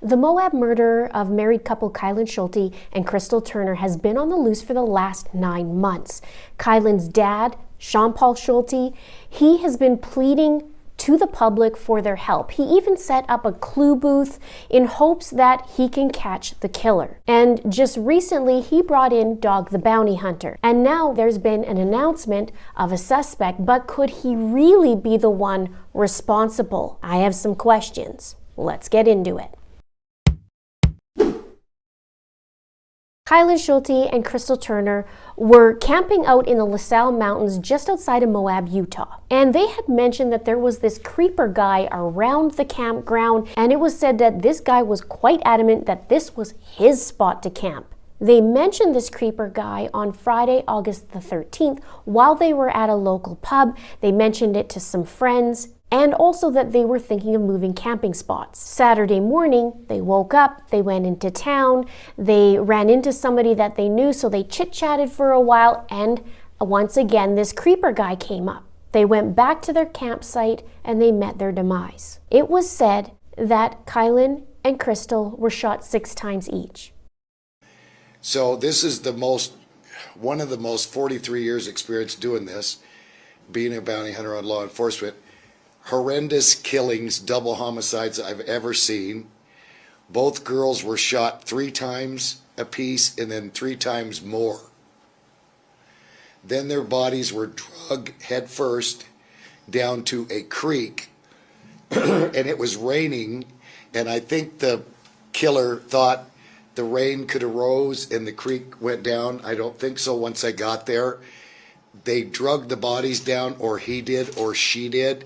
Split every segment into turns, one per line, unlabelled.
The Moab murder of married couple Kylen Schulte and Crystal Turner has been on the loose for the last 9 months. Kylen's dad, Jean-Paul Schulte, he has been pleading to the public for their help. He even set up a clue booth in hopes that he can catch the killer. And just recently, he brought in Dog the Bounty Hunter. And now there's been an announcement of a suspect, but could he really be the one responsible? I have some questions. Let's get into it. Kylen Schulte and Crystal Turner were camping out in the LaSalle Mountains just outside of Moab, Utah. And they had mentioned that there was this creeper guy around the campground, and it was said that this guy was quite adamant that this was his spot to camp. They mentioned this creeper guy on Friday, August the 13th, while they were at a local pub. They mentioned it to some friends, and also that they were thinking of moving camping spots. Saturday morning, they woke up, they went into town, they ran into somebody that they knew, so they chit-chatted for a while, and once again, this creeper guy came up. They went back to their campsite, and they met their demise. It was said that Kylen and Crystal were shot 6 times each.
So this is one of the most 43 years experience doing this, being a bounty hunter on law enforcement. Horrendous killings, double homicides I've ever seen. Both girls were shot 3 times apiece and then 3 times more. Then their bodies were dragged headfirst down to a creek and it was raining, and I think the killer thought the rain could have rose and the creek went down. I don't think so. Once I got there, they dragged the bodies down, or he did or she did,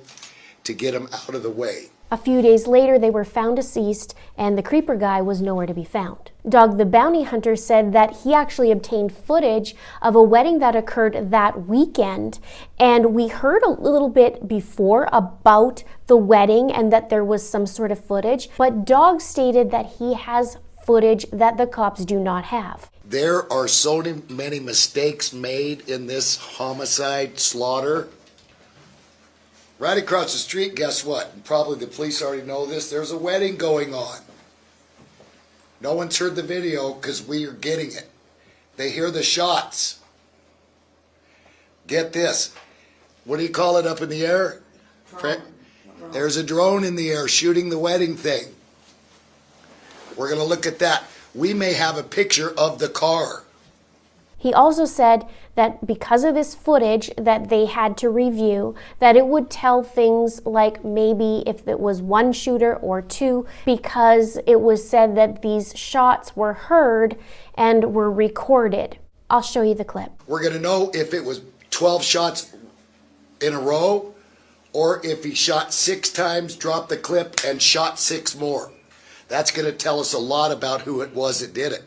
to get them out of the way.
A few days later, they were found deceased, and the creeper guy was nowhere to be found. Dog the Bounty Hunter said that he actually obtained footage of a wedding that occurred that weekend, and we heard a little bit before about the wedding and that there was some sort of footage, but Dog stated that he has footage that the cops do not have.
There are so many mistakes made in this homicide slaughter. Right across the street, guess what? Probably the police already know this. There's a wedding going on. No one's heard the video because we are getting it. They hear the shots. Get this. What do you call it up in the air? Drone. There's a drone in the air shooting the wedding thing. We're going to look at that. We may have a picture of the car.
He also said that because of this footage that they had to review, that it would tell things like maybe if it was 1 shooter or 2, because it was said that these shots were heard and were recorded. I'll show you the clip.
We're going to know if it was 12 shots in a row, or if he shot 6 times, dropped the clip, and shot 6 more. That's going to tell us a lot about who it was that did it.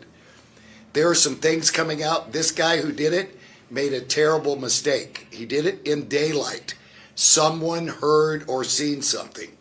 There are some things coming out. This guy who did it made a terrible mistake. He did it in daylight. Someone heard or seen something.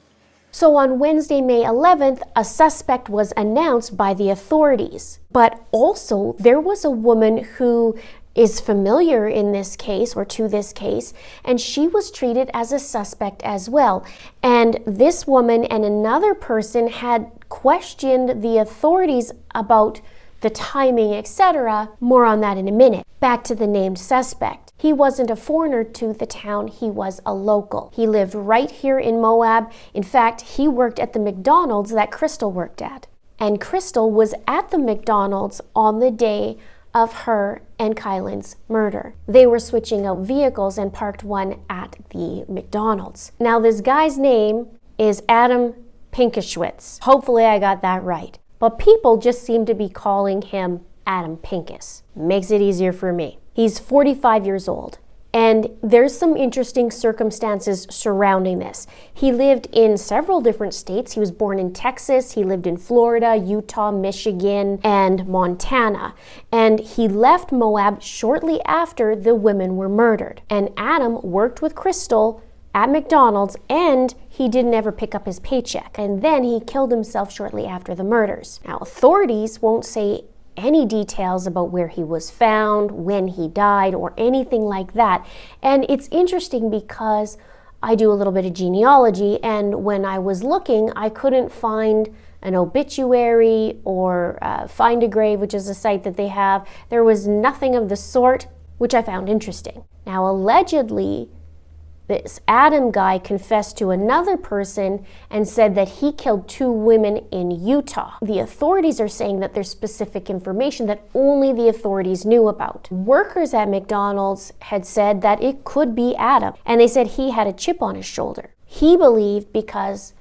So on Wednesday, May 11th, a suspect was announced by the authorities. But also, there was a woman who is familiar in this case, or to this case, and she was treated as a suspect as well. And this woman and another person had questioned the authorities about the timing, etc. More on that in a minute. Back to the named suspect. He wasn't a foreigner to the town, he was a local. He lived right here in Moab. In fact, he worked at the McDonald's that Crystal worked at. And Crystal was at the McDonald's on the day of her and Kylen's murder. They were switching out vehicles and parked one at the McDonald's. Now this guy's name is Adam Pinkowitz. Hopefully I got that right. But people just seem to be calling him Adam Pincus. Makes it easier for me. He's 45 years old, and there's some interesting circumstances surrounding this. He lived in several different states. He was born in Texas, he lived in Florida, Utah, Michigan, and Montana. And he left Moab shortly after the women were murdered. And Adam worked with Crystal at McDonald's, and he didn't ever pick up his paycheck. And then he killed himself shortly after the murders. Now, authorities won't say any details about where he was found, when he died, or anything like that. And it's interesting because I do a little bit of genealogy, and when I was looking, I couldn't find an obituary or Find a Grave, which is a site that they have. There was nothing of the sort, which I found interesting. Now, allegedly, this Adam guy confessed to another person and said that he killed 2 women in Utah. The authorities are saying that there's specific information that only the authorities knew about. Workers at McDonald's had said that it could be Adam, and they said he had a chip on his shoulder. He believed because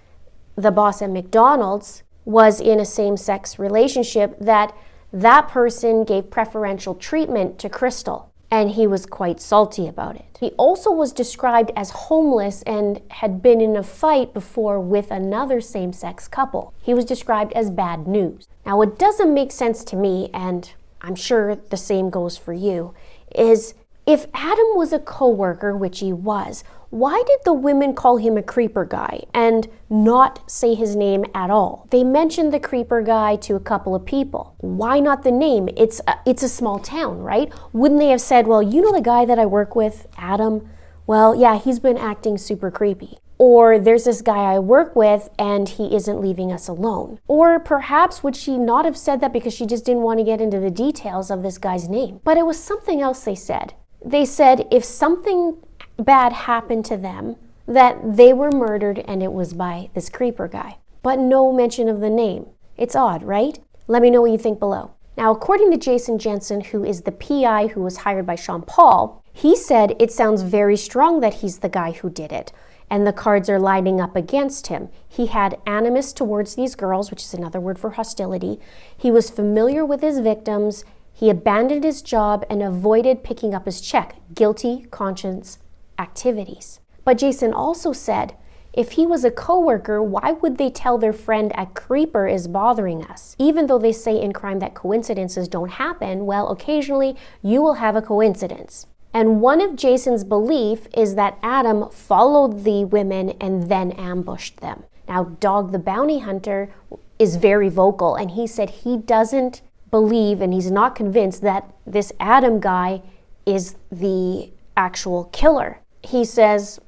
the boss at McDonald's was in a same-sex relationship that that person gave preferential treatment to Crystal, and he was quite salty about it. He also was described as homeless and had been in a fight before with another same-sex couple. He was described as bad news. Now, what doesn't make sense to me, and I'm sure the same goes for you, is if Adam was a co-worker, which he was, why did the women call him a creeper guy and not say his name at all? They mentioned the creeper guy to a couple of people. Why not the name? It's a small town, right? Wouldn't they have said, well, you know the guy that I work with, Adam? Well, yeah, he's been acting super creepy. Or there's this guy I work with and he isn't leaving us alone. Or perhaps would she not have said that because she just didn't want to get into the details of this guy's name? But it was something else they said. They said if something bad happened to them, that they were murdered and it was by this creeper guy. But no mention of the name. It's odd, right? Let me know what you think below. Now, according to Jason Jensen, who is the PI who was hired by Sean Paul, he said it sounds very strong that he's the guy who did it, and the cards are lining up against him. He had animus towards these girls, which is another word for hostility. He was familiar with his victims. He abandoned his job and avoided picking up his check. Guilty conscience activities. But Jason also said, if he was a coworker, why would they tell their friend a creeper is bothering us? Even though they say in crime that coincidences don't happen, well, occasionally you will have a coincidence. And one of Jason's belief is that Adam followed the women and then ambushed them. Now, Dog the Bounty Hunter is very vocal, and he said he doesn't believe and he's not convinced that this Adam guy is the actual killer. He says,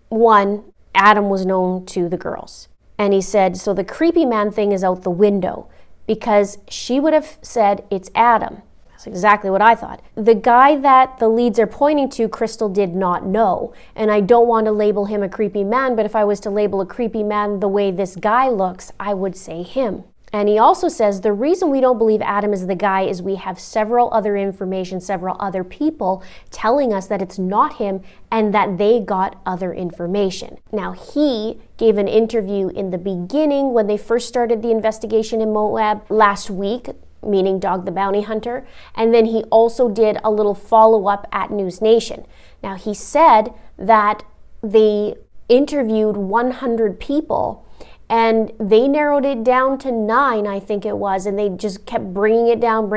1, Adam was known to the girls. And he said, so the creepy man thing is out the window because she would have said it's Adam. That's exactly what I thought. The guy that the leads are pointing to, Crystal did not know. And I don't want to label him a creepy man, but if I was to label a creepy man the way this guy looks, I would say him. And he also says the reason we don't believe Adam is the guy is we have several other information, several other people telling us that it's not him and that they got other information. Now, he gave an interview in the beginning when they first started the investigation in Moab last week, meaning Dog the Bounty Hunter, and then he also did a little follow-up at News Nation. Now, he said that they interviewed 100 people and they narrowed it down to 9, I think it was, and they just kept bringing it down.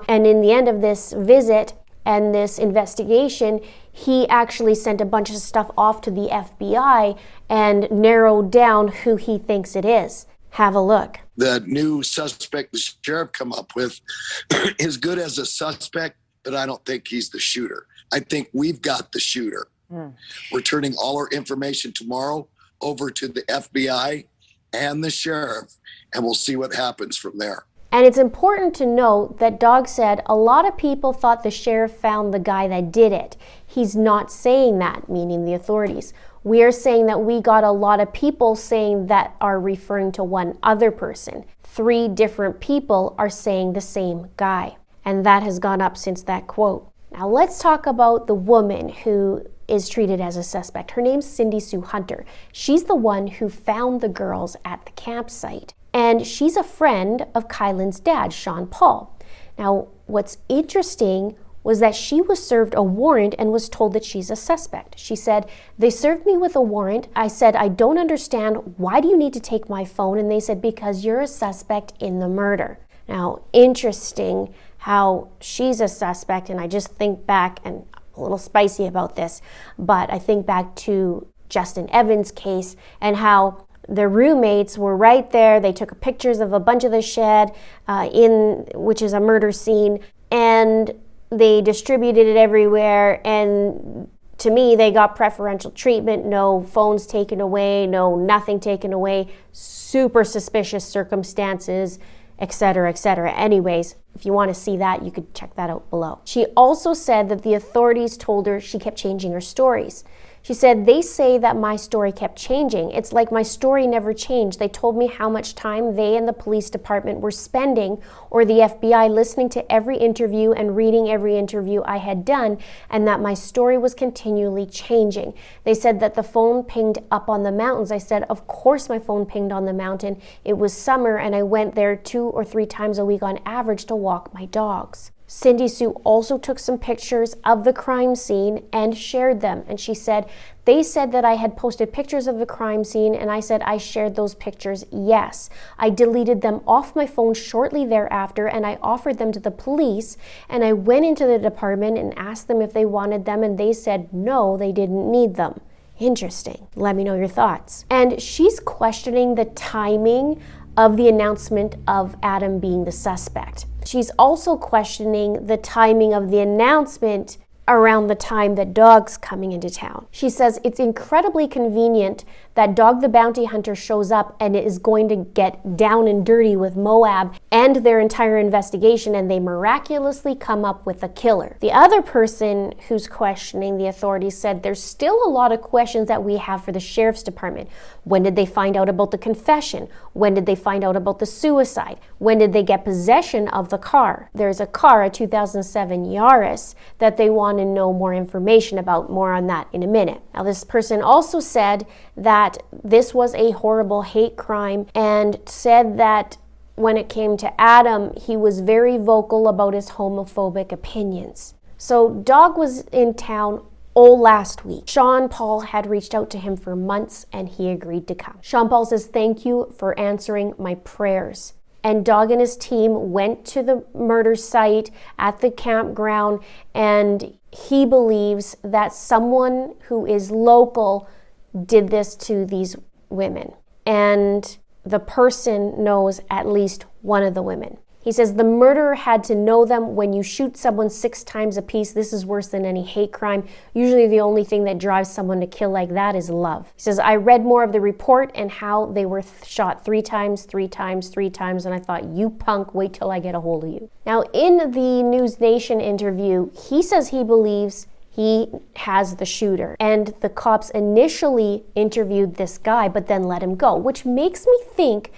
And in the end of this visit and this investigation, he actually sent a bunch of stuff off to the FBI and narrowed down who he thinks it is. Have a look.
The new suspect the sheriff come up with is good as a suspect, but I don't think he's the shooter. I think we've got the shooter. We're turning all our information tomorrow over to the FBI and the sheriff, and we'll see what happens from there.
And it's important to note that Dog said a lot of people thought the sheriff found the guy that did it. He's not saying that, meaning the authorities. We are saying that we got a lot of people saying that are referring to one other person. 3 different people are saying the same guy. And that has gone up since that quote. Now let's talk about the woman who is treated as a suspect. Her name's Cindy Sue Hunter. She's the one who found the girls at the campsite. And she's a friend of Kylen's dad, Sean Paul. Now, what's interesting was that she was served a warrant and was told that she's a suspect. She said, they served me with a warrant. I said, I don't understand. Why do you need to take my phone? And they said, because you're a suspect in the murder. Now, interesting how she's a suspect, and I just think back, and a little spicy about this, but I think back to Justin Evans' case and how their roommates were right there. They took pictures of a bunch of the shed, which is a murder scene, and they distributed it everywhere. And To me, they got preferential treatment, no phones taken away, no nothing taken away, super suspicious circumstances, etc., etc. Anyways, if you want to see that, you could check that out below. She also said that the authorities told her she kept changing her stories. She said, they say that my story kept changing. It's like my story never changed. They told me how much time they and the police department were spending, or the FBI, listening to every interview and reading every interview I had done, and that my story was continually changing. They said that the phone pinged up on the mountains. I said, of course my phone pinged on the mountain. It was summer and I went there 2 or 3 times a week on average to walk my dogs. Cindy Sue also took some pictures of the crime scene and shared them. And she said, they said that I had posted pictures of the crime scene, and I said I shared those pictures. Yes. I deleted them off my phone shortly thereafter, and I offered them to the police, and I went into the department and asked them if they wanted them, and they said no, they didn't need them. Interesting. Let me know your thoughts. And she's questioning the timing of the announcement of Adam being the suspect. She's also questioning the timing of the announcement around the time that Dog's coming into town. She says it's incredibly convenient that Dog the Bounty Hunter shows up and is going to get down and dirty with Moab and their entire investigation, and they miraculously come up with a killer. The other person who's questioning the authorities said there's still a lot of questions that we have for the sheriff's department. When did they find out about the confession? When did they find out about the suicide? When did they get possession of the car? There's a car, a 2007 Yaris, that they want to know more information about. More on that in a minute. Now, this person also said that this was a horrible hate crime, and said that when it came to Adam, he was very vocal about his homophobic opinions. So Dog was in town all last week. Sean Paul had reached out to him for months, and he agreed to come. Sean Paul says, thank you for answering my prayers. And Dog and his team went to the murder site at the campground, and he believes that someone who is local did this to these women. And the person knows at least one of the women. He says the murderer had to know them. When you shoot someone 6 times a piece, this is worse than any hate crime. Usually the only thing that drives someone to kill like that is love. He says, I read more of the report and how they were shot 3 times, 3 times, 3 times, and I thought, you punk, wait till I get a hold of you. Now, in the News Nation interview, he says he believes he has the shooter. And the cops initially interviewed this guy, but then let him go, which makes me think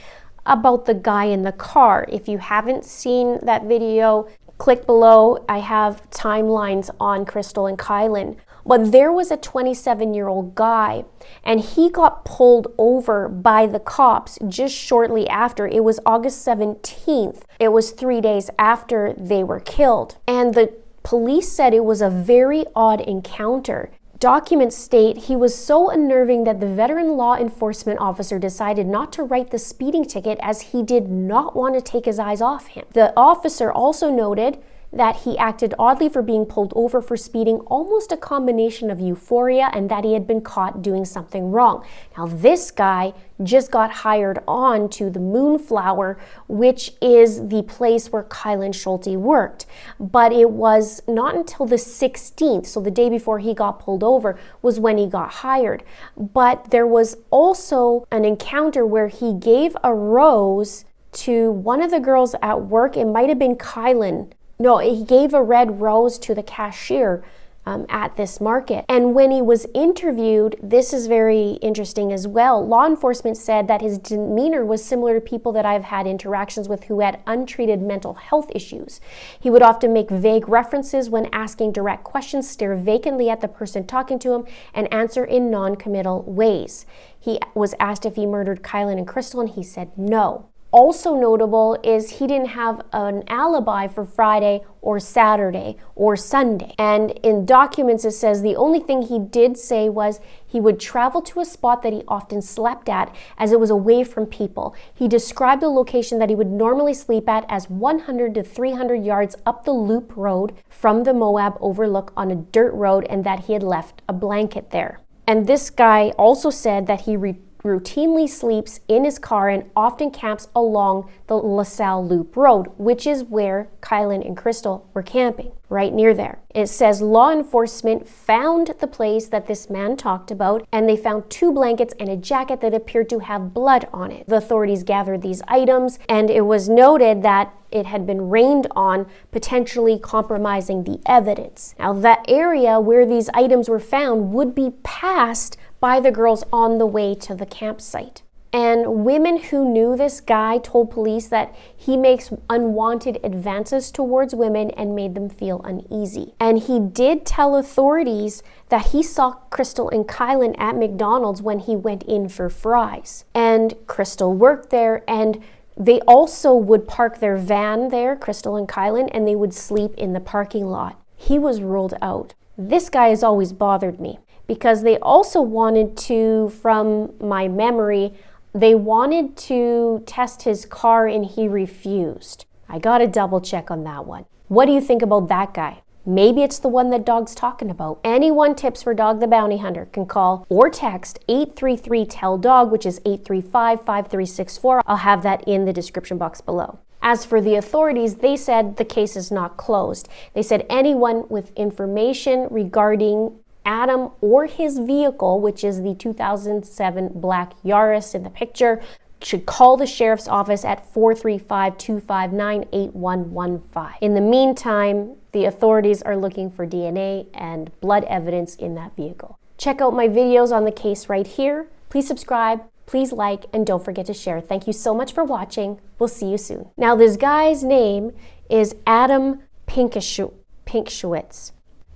about the guy in the car. If you haven't seen that video, click below. I have timelines on Crystal and Kylen. But there was a 27-year-old guy, and he got pulled over by the cops just shortly after. It was August 17th. It was 3 days after they were killed. And the police said it was a very odd encounter. Documents state he was so unnerving that the veteran law enforcement officer decided not to write the speeding ticket as he did not want to take his eyes off him. The officer also noted that he acted oddly for being pulled over for speeding, almost a combination of euphoria and that he had been caught doing something wrong. Now, this guy just got hired on to the Moonflower, which is the place where Kylen Schulte worked. But it was not until the 16th, so the day before he got pulled over, was when he got hired. But there was also an encounter where he gave a rose to one of the girls at work. It might have been Kylen. No, he gave a red rose to the cashier at this market. And when he was interviewed, this is very interesting as well. Law enforcement said that his demeanor was similar to people that I've had interactions with who had untreated mental health issues. He would often make vague references when asking direct questions, stare vacantly at the person talking to him, and answer in non-committal ways. He was asked if he murdered Kylen and Crystal, and he said no. Also notable is he didn't have an alibi for Friday or Saturday or Sunday. And in documents it says the only thing he did say was he would travel to a spot that he often slept at as it was away from people. He described the location that he would normally sleep at as 100 to 300 yards up the loop road from the Moab overlook on a dirt road, and that he had left a blanket there. And this guy also said that he routinely sleeps in his car and often camps along the LaSalle Loop Road, which is where Kylen and Crystal were camping, right near there. It says law enforcement found the place that this man talked about, and they found 2 blankets and a jacket that appeared to have blood on it. The authorities gathered these items, and it was noted that it had been rained on, potentially compromising the evidence. Now, that area where these items were found would be passed by the girls on the way to the campsite. And women who knew this guy told police that he makes unwanted advances towards women and made them feel uneasy. And he did tell authorities that he saw Crystal and Kylen at McDonald's when he went in for fries. And Crystal worked there, and they also would park their van there, Crystal and Kylen, and they would sleep in the parking lot. He was ruled out. This guy has always bothered me because they also wanted to, from my memory, they wanted to test his car and he refused. I gotta double check on that one. What do you think about that guy? Maybe it's the one that Dog's talking about. Anyone tips for Dog the Bounty Hunter can call or text 833-TELL-DOG, which is 835-5364. I'll have that in the description box below. As for the authorities, they said the case is not closed. They said anyone with information regarding Adam or his vehicle, which is the 2007 black Yaris in the picture, should call the sheriff's office at 435-259-8115. In the meantime, the authorities are looking for DNA and blood evidence in that vehicle. Check out my videos on the case right here. Please subscribe, please like, and don't forget to share. Thank you so much for watching. We'll see you soon. Now, this guy's name is Adam Pinkschwitz.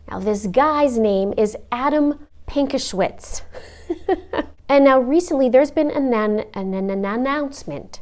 Now, this guy's name is Adam Pinkschwitz. And now recently there's been an announcement